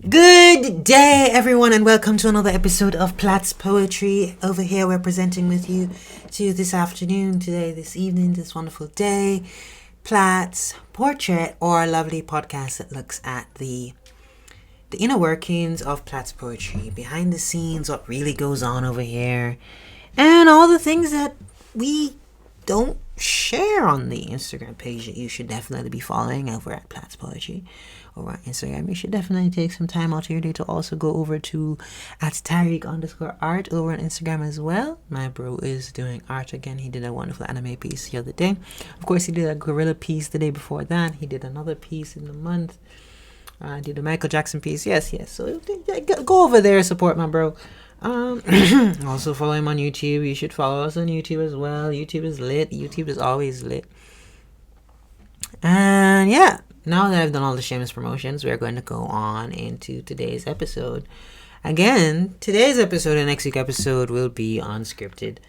Good day, everyone, and welcome to another episode of Platt's Poetry. Over here, we're presenting with you to this afternoon, today, this evening, this wonderful day. Platt's Portrait, or a lovely podcast that looks at the inner workings of Platt's poetry, behind the scenes, what really goes on over here, and all the things that we don't share on the Instagram page that you should definitely be following over at Platt's Poetry over on Instagram. You should definitely take some time out of your day to also go over to at Tariq_art over on Instagram as well. My bro is doing art again. He did a wonderful anime piece the other day. Of course, he did a gorilla piece the day before that. He did another piece in the month. Did a Michael Jackson piece. Yes. So go over there, support my bro. Also follow him on YouTube. You should follow us on YouTube as well. YouTube is lit. YouTube is always lit. And yeah, now that I've done all the shameless promotions, we're going to go on into today's episode. Again, today's episode and next week's episode will be unscripted.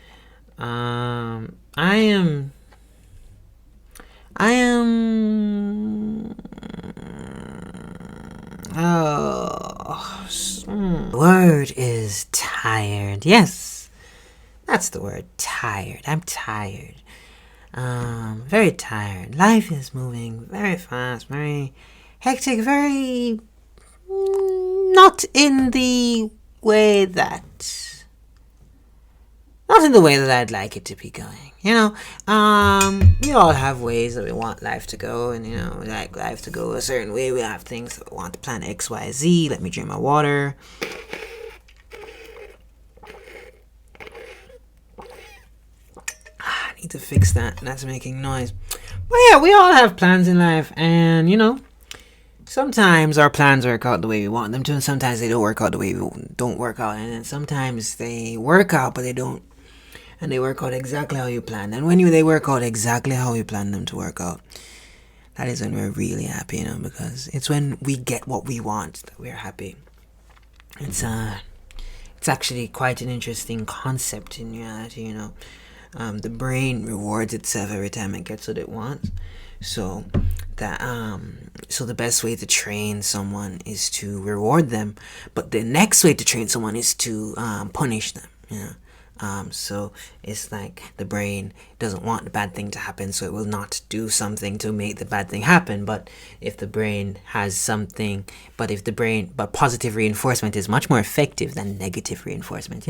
Word is tired. Yes, that's the word, tired. I'm tired. Very tired. Life is moving very fast, very hectic, very not in the way that I'd like it to be going. We all have ways that we want life to go, and we like life to go a certain way. We have things that we want to plan X, Y, Z. Let me drink my water. I need to fix that. That's making noise. But yeah, we all have plans in life, and sometimes our plans work out the way we want them to, and sometimes they don't work out the way we don't work out, and then sometimes they work out, but they don't. And they work out exactly how you planned. And when they work out exactly how you planned them to work out, that is when we're really happy, because it's when we get what we want that we're happy. It's actually quite an interesting concept in reality, The brain rewards itself every time it gets what it wants. So the best way to train someone is to reward them, but the next way to train someone is to punish them. So it's like the brain doesn't want the bad thing to happen, so it will not do something to make the bad thing happen. But if the brain has something, but positive reinforcement is much more effective than negative reinforcement,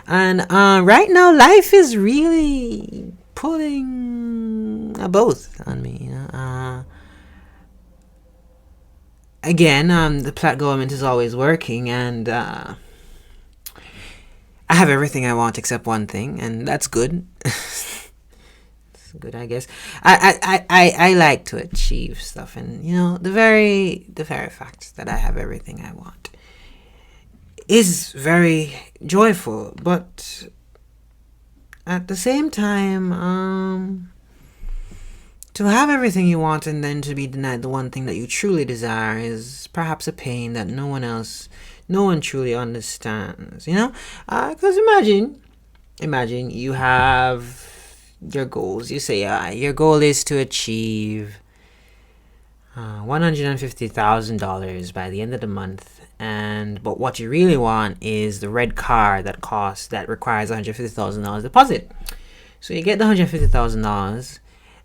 And right now, life is really pulling both on me, Again, the Platt government is always working, and I have everything I want except one thing, and that's good. It's good, I guess. I like to achieve stuff, and the very fact that I have everything I want is very joyful. But at the same time, to have everything you want and then to be denied the one thing that you truly desire is perhaps a pain that no one truly understands, because imagine you have your goals. You say your goal is to achieve $150,000 by the end of the month, but what you really want is the red car that requires $150,000 deposit. So you get the $150,000.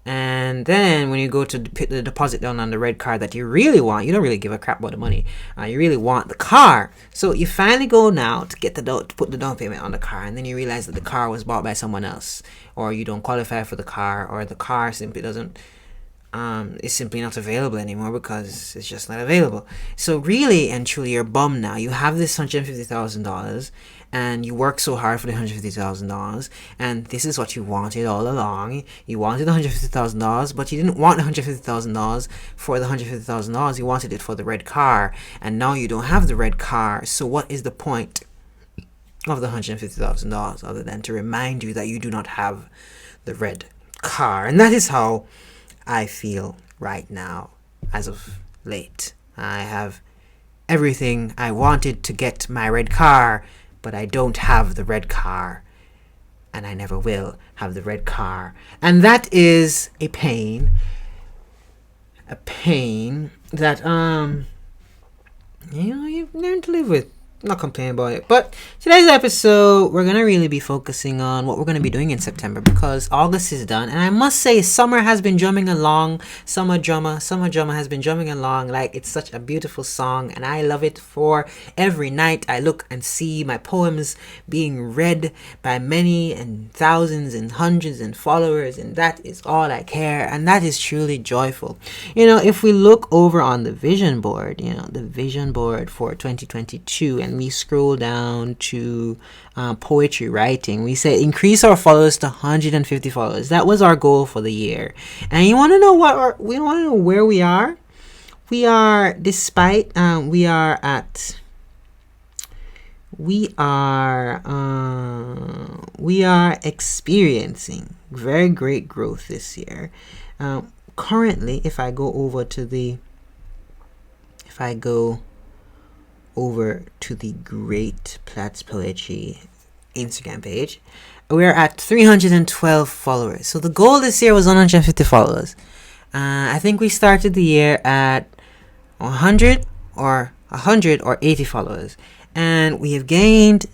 And then when you go to put the deposit down on the red car that you really want, you don't really give a crap about the money. You really want the car. So you finally go now to put the down payment on the car, and then you realize that the car was bought by someone else, or you don't qualify for the car, or the car simply doesn't is simply not available anymore because it's just not available. So really and truly, you're bummed now. You have this $150,000, and you work so hard for the $150,000, and this is what you wanted all along. You wanted $150,000, but you didn't want $150,000 for the $150,000. You wanted it for the red car, and now you don't have the red car. So what is the point of the $150,000 other than to remind you that you do not have the red car? And that is how I feel right now, as of late. I have everything I wanted to get my red car, but I don't have the red car, and I never will have the red car. And that is a pain that You've learned to live with. Not complaining about it. But today's episode, we're gonna really be focusing on what we're gonna be doing in September, because August is done, and I must say, summer has been drumming along. Summer drummer has been drumming along like it's such a beautiful song, and I love it. For every night I look and see my poems being read by many and thousands and hundreds and followers, and that is all I care, and that is truly joyful. If we look over on the vision board, the vision board for 2022, and we scroll down to poetry writing, we say increase our followers to 150 followers. That was our goal for the year. And you want to know we want to know where we are? We are, despite we are experiencing very great growth this year. Currently, if I go over to the Great Platt's Poetry Instagram page, we're at 312 followers. So the goal this year was 150 followers. I think we started the year at 100 or 80 followers, and we have gained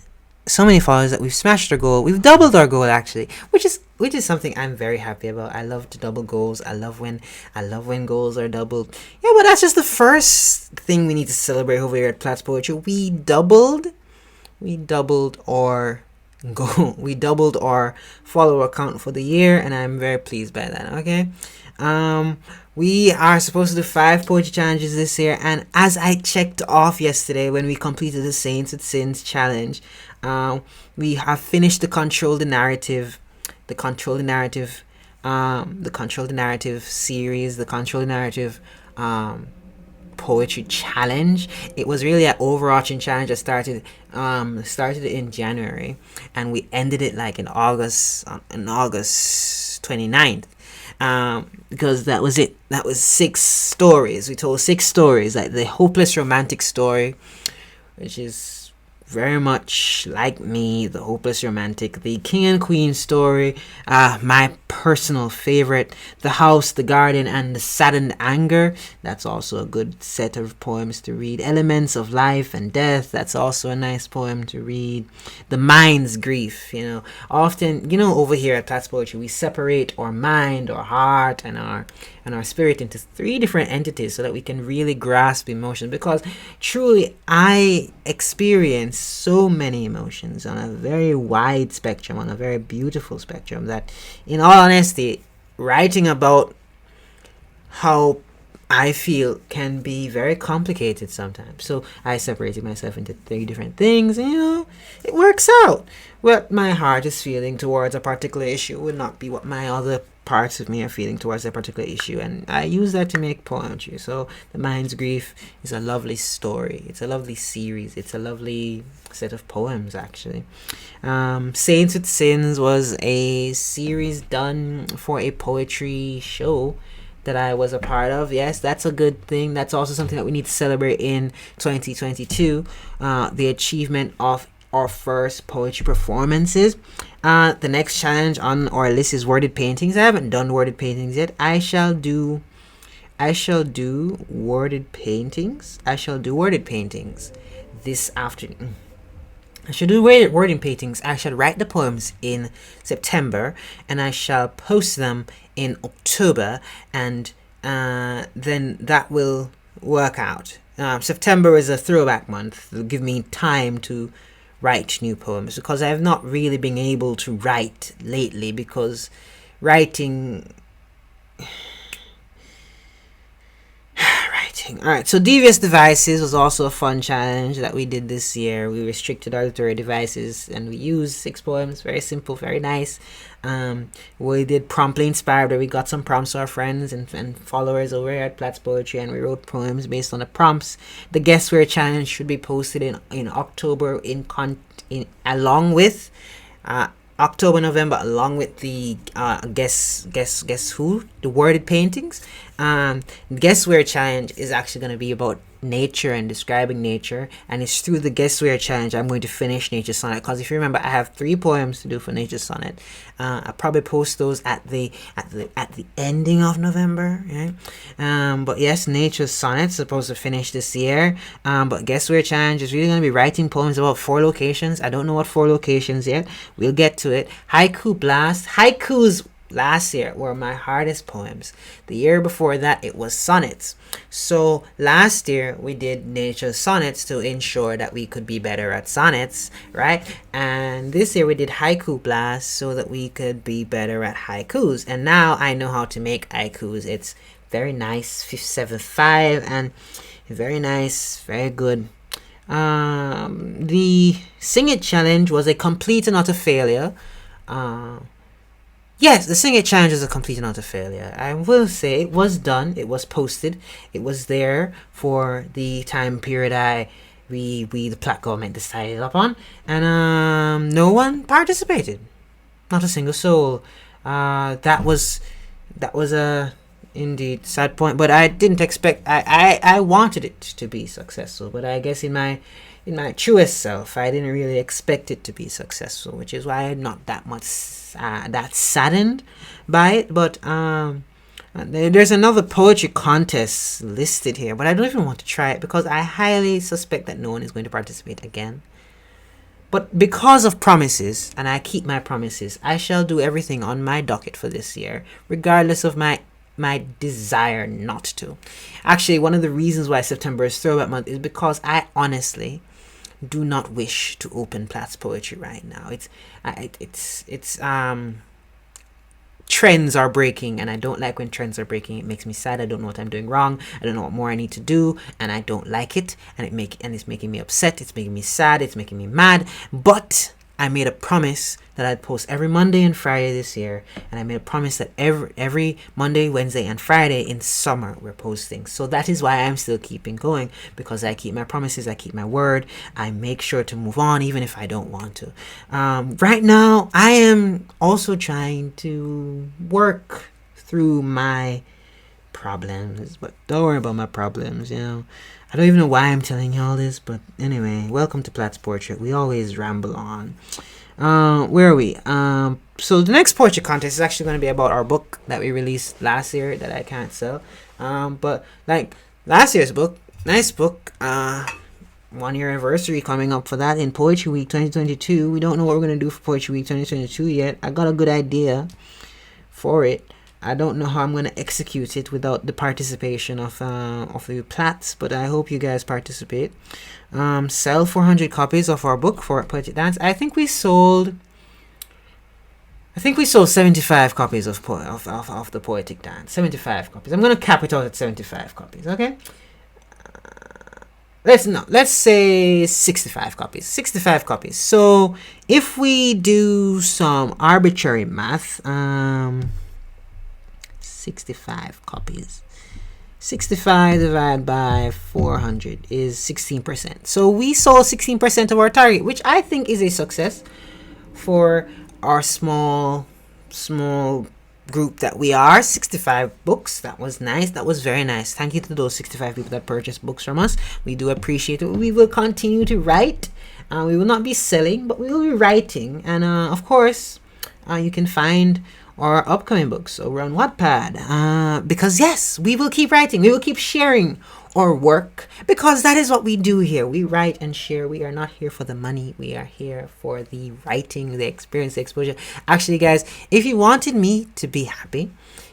so many followers that we've smashed our goal. We've doubled our goal, actually, which is something I'm very happy about. I love to double goals. I love when goals are doubled. Yeah, but that's just the first thing we need to celebrate over here at Platt's Poetry. We doubled our goal. We doubled our follower count for the year, and I'm very pleased by that. Okay. We are supposed to do 5 poetry challenges this year, and as I checked off yesterday when we completed the Saints with Sins challenge, we have finished the Control the Narrative series, the Control the Narrative poetry challenge. It was really an overarching challenge that started in January, and we ended it like in August 29th. Because that was it. That was 6 stories. We told 6 stories, like the hopeless romantic story, which is very much like me, the hopeless romantic, the king and queen story, my personal favorite, the house, the garden, and the saddened anger. That's also a good set of poems to read. Elements of life and death. That's also a nice poem to read. The mind's grief. Often, over here at Platt's Poetry, we separate our mind, our heart, and our spirit into 3 different entities so that we can really grasp emotion, because truly I experience so many emotions on a very wide spectrum, on a very beautiful spectrum, that in all honesty, writing about how I feel can be very complicated sometimes. So I separated myself into 3 different things, and it works out. What my heart is feeling towards a particular issue would not be what my other parts of me are feeling towards that particular issue, and I use that to make poetry. So the mind's grief is a lovely story. It's a lovely series. It's a lovely set of poems, actually. Saints with Sins was a series done for a poetry show that I was a part of. Yes, that's a good thing. That's also something that we need to celebrate in 2022. The achievement of our first poetry performances. The next challenge on our list is worded paintings. I haven't done worded paintings yet. I shall do worded paintings. This afternoon. I shall do wording paintings. I shall write the poems in September, and I shall post them in October, and then that will work out. September is a throwback month. It'll give me time to write new poems, because I have not really been able to write lately, because writing. Alright, so devious devices was also a fun challenge that we did this year. We restricted our literary devices, and we used 6 poems. Very simple, very nice. We did Promptly Inspired, where we got some prompts to our friends and followers over here at Platt's Poetry, and we wrote poems based on the prompts. The Guessware challenge should be posted in October along with October, November, along with the guess who, the worded paintings. Guessware challenge is actually going to be about nature and describing nature, and it's through the Guess Where challenge I'm going to finish Nature Sonnet. Because if you remember, I have 3 poems to do for Nature Sonnet. I'll probably post those at the ending of November, right? But yes, Nature Sonnet's supposed to finish this year. But Guess Where challenge is really going to be writing poems about 4 locations. I don't know what 4 locations yet. We'll get to it. Haiku Blast. Haikus last year were my hardest poems. The year before that, it was sonnets. So last year we did nature sonnets to ensure that we could be better at sonnets, right? And this year we did haiku blast so that we could be better at haikus. And now I know how to make haikus. It's very nice, 575, and very nice, very good. The Sing It challenge was a complete and utter failure. Yes, the Sing It challenge is a complete and utter failure. I will say it was done. It was posted. It was there for the time period the Platt government decided upon, and no one participated. Not a single soul. That was a indeed sad point. But I didn't expect. I wanted it to be successful, but I guess in my truest self, I didn't really expect it to be successful, which is why I'm not that much that saddened by it. But there's another poetry contest listed here, but I don't even want to try it because I highly suspect that no one is going to participate again. But because of promises, and I keep my promises, I shall do everything on my docket for this year, regardless of my desire not to. Actually, one of the reasons why September is Throwback Month is because I honestly do not wish to open Platt's poetry right now. It's trends are breaking, and I don't like when trends are breaking. It makes me sad. I don't know what I'm doing wrong. I don't know what more I need to do, and I don't like it. And it's making me upset. It's making me sad. It's making me mad. But I made a promise that I'd post every Monday and Friday this year, and I made a promise that every Monday, Wednesday, and Friday in summer we're posting. So that is why I'm still keeping going, because I keep my promises, I keep my word, I make sure to move on even if I don't want to. Right now, I am also trying to work through my problems, but don't worry about my problems, I don't even know why I'm telling you all this, but anyway, welcome to Platt's Portrait. We always ramble on. Where are we? So the next portrait contest is actually going to be about our book that we released last year that I can't sell. But like last year's book, nice book. 1 year anniversary coming up for that in Poetry Week 2022. We don't know what we're going to do for Poetry Week 2022 yet. I got a good idea for it. I don't know how I'm going to execute it without the participation of the Platts, but I hope you guys participate. Sell 400 copies of our book for Poetic Dance. I think we sold 75 copies of the Poetic Dance. 75 copies. I'm going to cap it out at 75 copies, okay? Let's say 65 copies. 65 copies. So if we do some arbitrary math, 65 copies. 65 divided by 400 is 16%. So we sold 16% of our target, which I think is a success for our small group that we are. 65 books. That was nice. That was very nice. Thank you to those 65 people that purchased books from us. We do appreciate it. We will continue to write. We will not be selling, but we will be writing. And of course, you can find our upcoming books over on Wattpad, because yes, we will keep writing, we will keep sharing our work, because that is what we do here. We write and share. We are not here for the money. We are here for the writing, the experience, the exposure. Actually, guys, if you wanted me to be happy,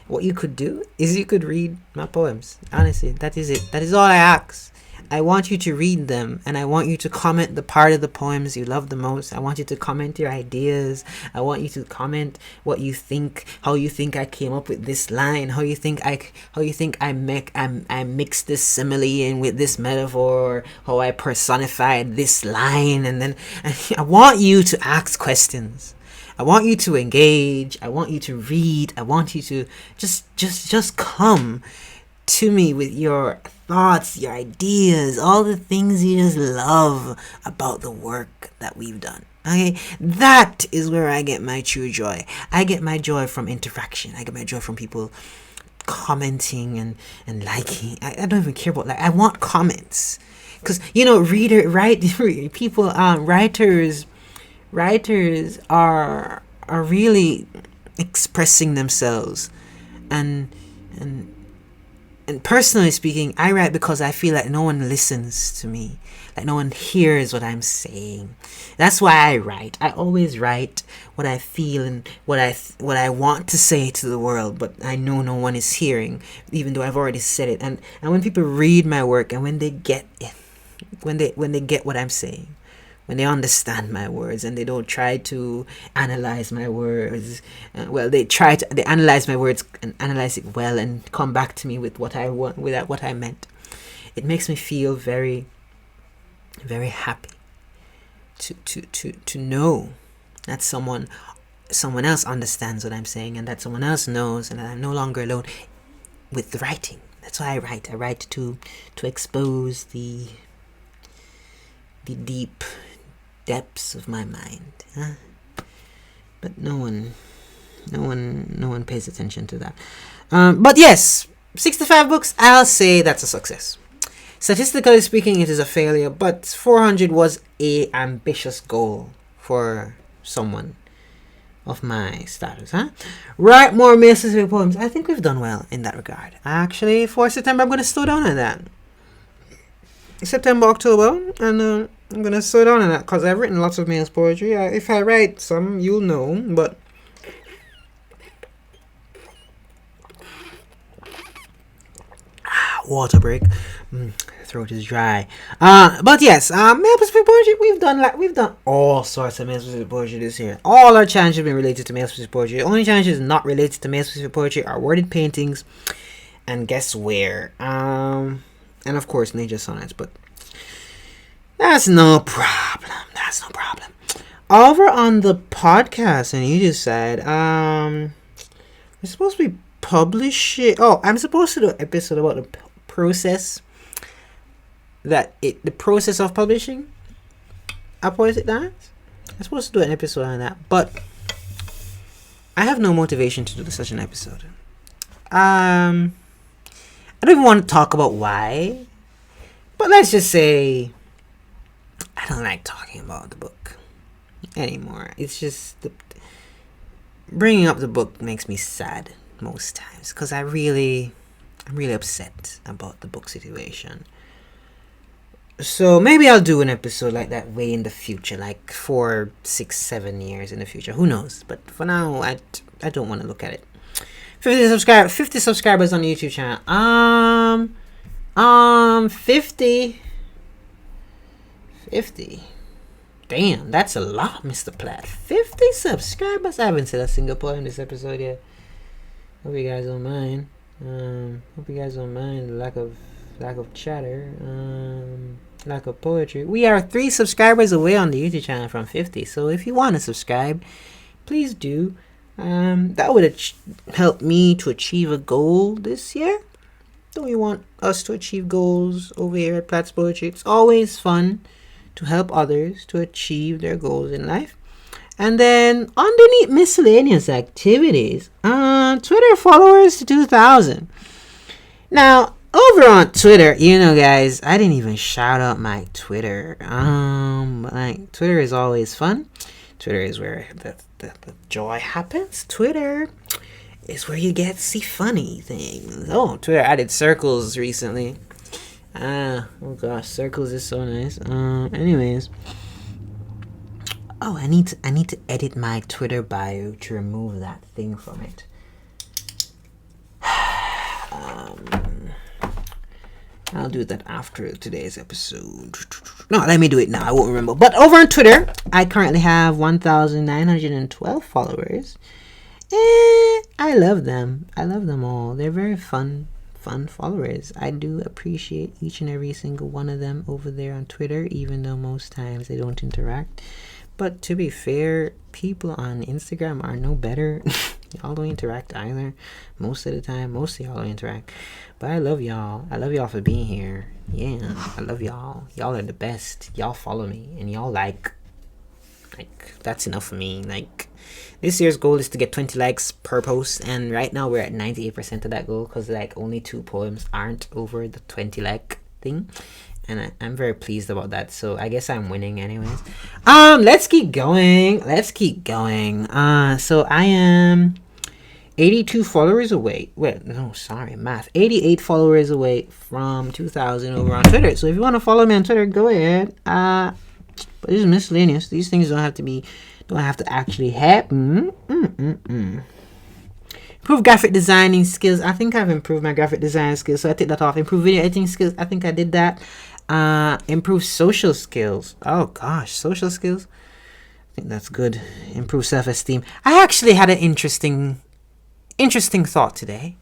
what you could do is you could read my poems. Honestly, that is it. That is all I ask. I want you to read them, and I want you to comment the part of the poems you love the most. I want you to comment your ideas. I want you to comment what you think, how you think I came up with this line, how you think I mixed this simile in with this metaphor, how I personified this line, and then I want you to ask questions. I want you to engage. I want you to read. I want you to just come to me with your thoughts, your ideas, all the things you just love about the work that we've done. Okay, that is where I get my true joy. I get my joy from interaction. I get my joy from people commenting and liking. I don't even care about, like, I want comments. Because, writers are really expressing themselves. And personally speaking, I write because I feel like no one listens to me. Like no one hears what I'm saying. That's why I write. I always write what I feel and what I want to say to the world, but I know no one is hearing, even though I've already said it. And when people read my work and when they get it, when they get what I'm saying, when they understand my words and they don't try to analyze my words, they analyze my words and analyze it well and come back to me with what I want, without what I meant. It makes me feel very, very happy to know that someone else understands what I'm saying and that someone else knows and that I'm no longer alone with the writing. That's why I write. I write to expose the deep depths of my mind, huh? But no one pays attention to that. But yes, 65 books, I'll say that's a success. Statistically speaking, it is a failure, but 400 was a ambitious goal for someone of my status, huh? Write more Mississippi poems. I think we've done well in that regard. Actually, for September, I'm going to slow down on that. September, October, and I'm going to slow down on that because I've written lots of male poetry. If I write some, you'll know, but water break. Throat is dry. But yes, male specific poetry. We've done all sorts of male specific poetry this year. All our challenges have been related to male specific poetry. The only challenges not related to male specific poetry are worded paintings, and guess where? And of course nature sonnets. But that's no problem. Over on the podcast and YouTube side, we're supposed to be publishing. Oh, I'm supposed to do an episode about the process. The process of publishing. What is it that? I'm supposed to do an episode on that, but I have no motivation to do such an episode. I don't even want to talk about why, but let's just say I don't like talking about the book anymore. It's just bringing up the book makes me sad most times because I'm really upset about the book situation. So maybe I'll do an episode like that way in the future, like 4, 6, 7 years in the future. Who knows? But for now, I don't want to look at it. 50 subscribers on the YouTube channel. 50. Damn, that's a lot, Mr. Platt. 50 subscribers. I haven't said a single point in this episode yet. Hope you guys don't mind. The lack of chatter. Lack of poetry. We are 3 subscribers away on the YouTube channel from 50. So if you want to subscribe, please do. That would help me to achieve a goal this year. Don't you want us to achieve goals over here at Platt's Poetry? It's always fun to help others to achieve their goals in life. And then underneath miscellaneous activities, Twitter followers to 2,000. Now, over on Twitter, guys, I didn't even shout out my Twitter. Twitter is always fun. Twitter is where the joy happens. Twitter is where you get to see funny things. Oh, Twitter added circles recently. Oh gosh, circles is so nice. Anyways. Oh, I need to edit my Twitter bio to remove that thing from it. I'll do that after today's episode. No, let me do it now. I won't remember. But over on Twitter, I currently have 1,912 followers. I love them. I love them all. They're very fun followers. I do appreciate each and every single one of them over there on Twitter, even though most times they don't interact. But to be fair, people on Instagram are no better. Y'all don't interact either. Most of the time, most of y'all don't interact. But I love y'all. I love y'all for being here. Yeah, I love y'all. Y'all are the best. Y'all follow me and y'all like. Like, that's enough for me. Like, this year's goal is to get 20 likes per post, and right now we're at 98% of that goal because like only 2 poems aren't over the 20 like thing, and I'm very pleased about that. So I guess I'm winning anyways. Let's keep going. So I am 82 followers away. Wait, no, sorry, math. 88 followers away from 2,000 over on Twitter. So if you want to follow me on Twitter, go ahead. But this is miscellaneous. These things don't have to actually happen. Improve graphic designing skills. I think I've improved my graphic design skills, so I take that off. Improve video editing skills. I think I did that. Improve social skills. Oh gosh, social skills. I think that's good. Improve self-esteem. I actually had an interesting thought today.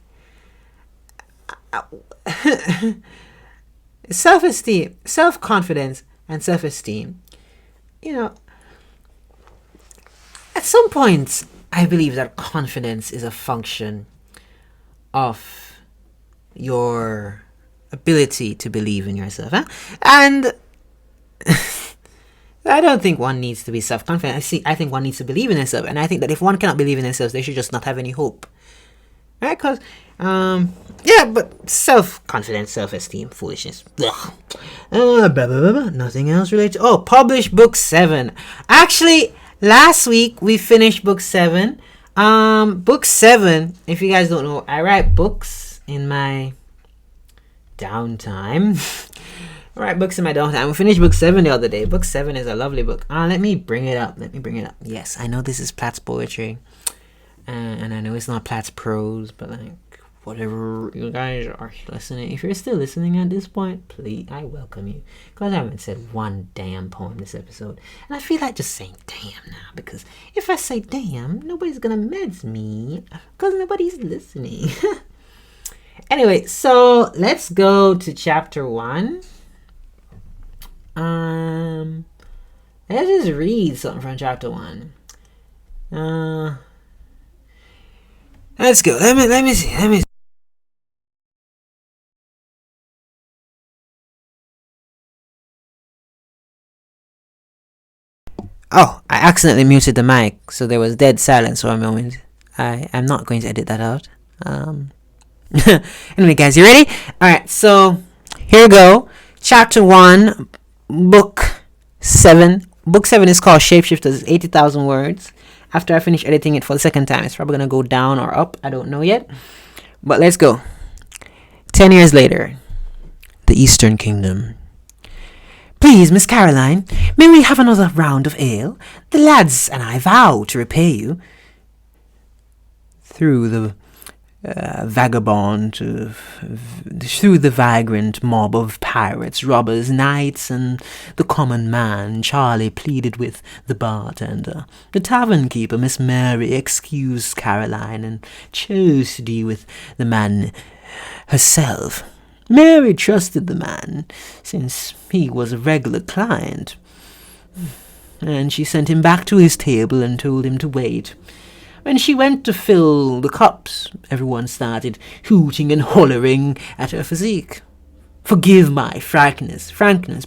Self-esteem, self-confidence, and self-esteem. You know, at some point, I believe that confidence is a function of your ability to believe in yourself. Huh? And I don't think one needs to be self-confident. I think one needs to believe in themselves. And I think that if one cannot believe in themselves, they should just not have any hope. Right? Because, but self-confidence, self-esteem, foolishness. Nothing else related. Oh, publish book 7. Actually, last week we finished book 7. Book 7, if you guys don't know, I write books in my downtime. I write books in my downtime. We finished book 7 the other day. Book 7 is a lovely book. Let me bring it up. Yes, I know this is Platt's poetry. And I know it's not Platt's prose, but like, whatever you guys are listening, if you're still listening at this point, please, I welcome you. Because I haven't said one damn poem this episode. And I feel like just saying damn now, because if I say damn, nobody's gonna meds me, because nobody's listening. Anyway, so let's go to chapter 1. Let's just read something from chapter 1. Let's go. Let me see. Oh, I accidentally muted the mic, so there was dead silence for a moment. I'm not going to edit that out. Anyway, guys, you ready? Alright, so here we go. Chapter 1, book 7. Book 7 is called Shapeshifters, 80,000 words. After I finish editing it for the second time, it's probably going to go down or up. I don't know yet. But let's go. 10 years later, the Eastern Kingdom. Please, Miss Caroline, may we have another round of ale? The lads and I vow to repay you. Through the vagrant mob of pirates, robbers, knights, and the common man, Charlie pleaded with the bartender. The tavern keeper, Miss Mary, excused Caroline and chose to deal with the man herself. Mary trusted the man, since he was a regular client, and she sent him back to his table and told him to wait. When she went to fill the cups, everyone started hooting and hollering at her physique. Forgive my frankness,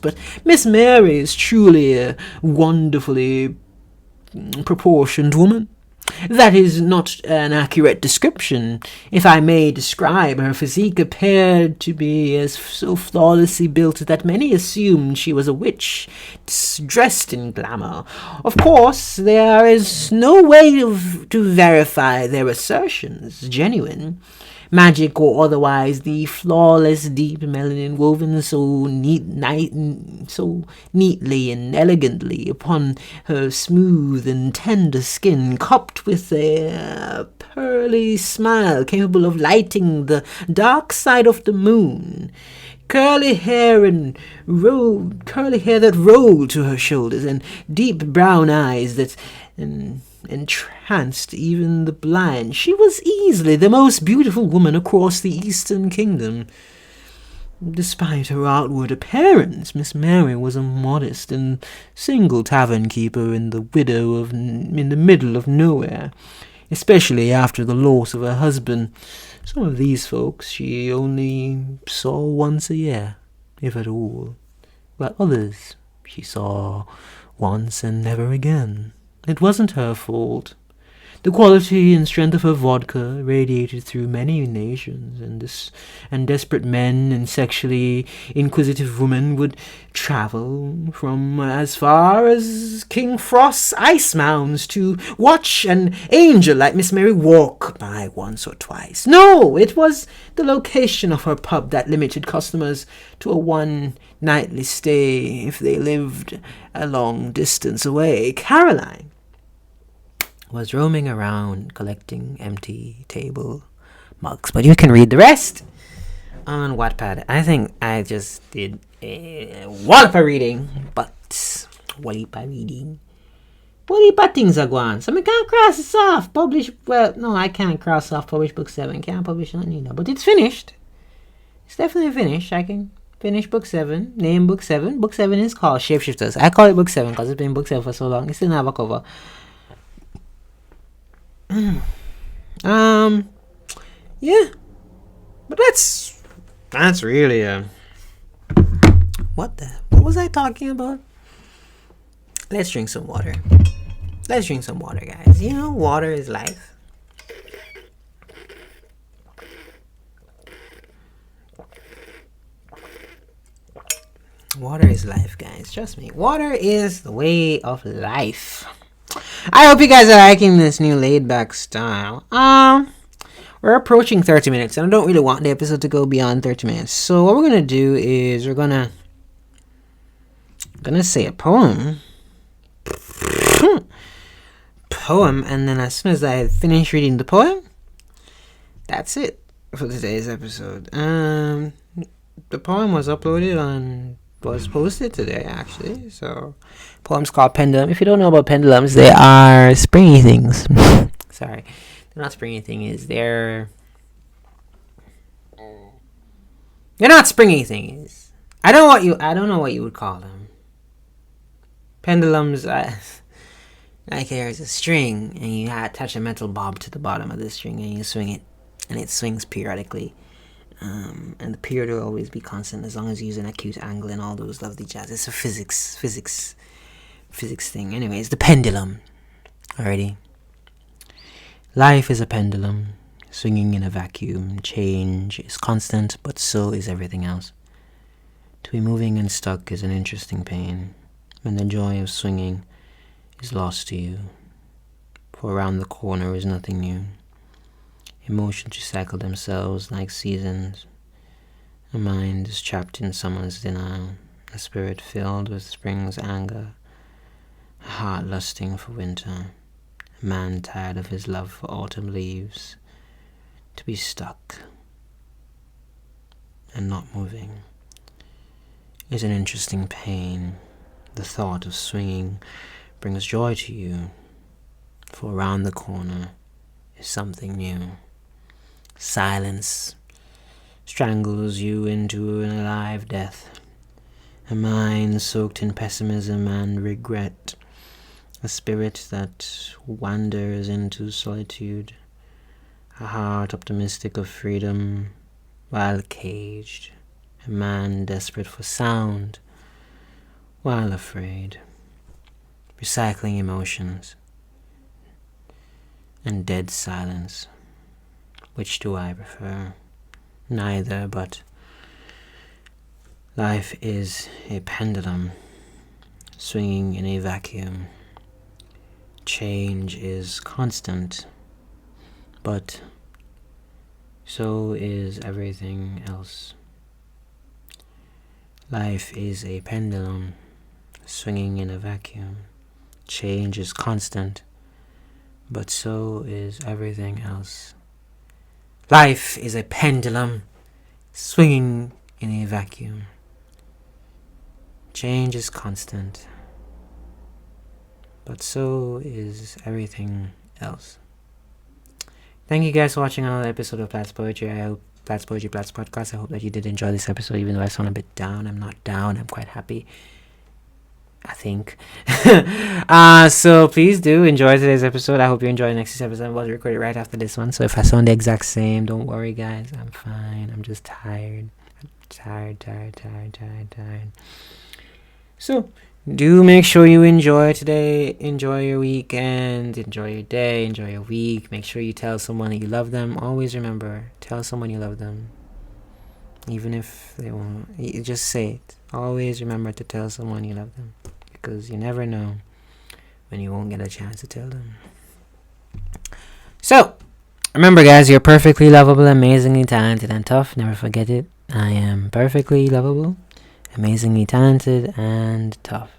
but Miss Mary is truly a wonderfully proportioned woman. That is not an accurate description. If I may describe, her physique appeared to be so flawlessly built that many assumed she was a witch, dressed in glamour. Of course, there is no way to verify their assertions genuine. Magic or otherwise, the flawless deep melanin woven so neatly and elegantly upon her smooth and tender skin, cupped with a pearly smile capable of lighting the dark side of the moon. Curly hair that rolled to her shoulders, and deep brown eyes that entranced even the blind. She was easily the most beautiful woman across the Eastern Kingdom. Despite her outward appearance, Miss Mary was a modest and single tavern keeper in the middle of nowhere, especially after the loss of her husband. Some of these folks she only saw once a year, if at all, while others she saw once and never again. It wasn't her fault. The quality and strength of her vodka radiated through many nations, and desperate men and sexually inquisitive women would travel from as far as King Frost's ice mounds to watch an angel like Miss Mary walk by once or twice. No, it was the location of her pub that limited customers to a one-nightly stay if they lived a long distance away. Caroline was roaming around collecting empty table mugs. But you can read the rest on Wattpad. I think I just did a wallop of reading, but wallop of reading. What heap of things are going? So I can't cross this off. Publish, well, no, I can't cross off publish book 7. Can't publish it either. But it's finished. It's definitely finished. I can finish book 7. Name book 7. Book 7 is called Shapeshifters. I call it book 7 because it's been book 7 for so long. It still don't have a cover. Yeah, but that's really what was I talking about? Let's drink some water. Let's drink some water, guys. You know, water is life. Water is life, guys. Trust me. Water is the way of life. I hope you guys are liking this new laid-back style. We're approaching 30 minutes, and I don't really want the episode to go beyond 30 minutes. So what we're gonna do is we're gonna say a poem, and then as soon as I finish reading the poem, that's it for today's episode. The poem was posted today, actually. So, poem's called Pendulum. If you don't know about pendulums, they are springy things. Sorry, they're not springy things. They're not springy things. I don't know what you would call them. Pendulums, like there's a string, and you attach a metal bob to the bottom of the string, and you swing it, and it swings periodically. And the period will always be constant as long as you use an acute angle and all those lovely jazz. It's a physics thing. Anyways, the pendulum. Alrighty. Life is a pendulum, swinging in a vacuum. Change is constant, but so is everything else. To be moving and stuck is an interesting pain, when the joy of swinging is lost to you. For around the corner is nothing new. Emotions recycle themselves like seasons. A mind is trapped in summer's denial, a spirit filled with spring's anger, a heart lusting for winter, a man tired of his love for autumn leaves. To be stuck and not moving is an interesting pain. The thought of swinging brings joy to you, for around the corner is something new. Silence strangles you into an alive death, a mind soaked in pessimism and regret, a spirit that wanders into solitude, a heart optimistic of freedom while caged, a man desperate for sound while afraid, recycling emotions and dead silence. Which do I prefer? Neither, but life is a pendulum swinging in a vacuum. Change is constant, but so is everything else. Life is a pendulum swinging in a vacuum. Change is constant, but so is everything else. Life is a pendulum swinging in a vacuum. Change is constant, but so is everything else. Thank you guys for watching another episode of Platt's Poetry. I hope Platt's Poetry, Platt's Podcast. I hope that you did enjoy this episode, even though I sound a bit down. I'm not down. I'm quite happy, I think. So please do enjoy today's episode. I hope you enjoy the next episode. I was recorded right after this one, so if I sound the exact same, don't worry, guys. I'm fine. I'm just tired. I'm tired. So do make sure you enjoy today, enjoy your weekend, enjoy your day, enjoy your week. Make sure you tell someone that you love them. Always remember, tell someone you love them. Even if they won't, you just say it. Always remember to tell someone you love them, because you never know when you won't get a chance to tell them. So, remember guys, you're perfectly lovable, amazingly talented and tough. Never forget it. I am perfectly lovable, amazingly talented and tough.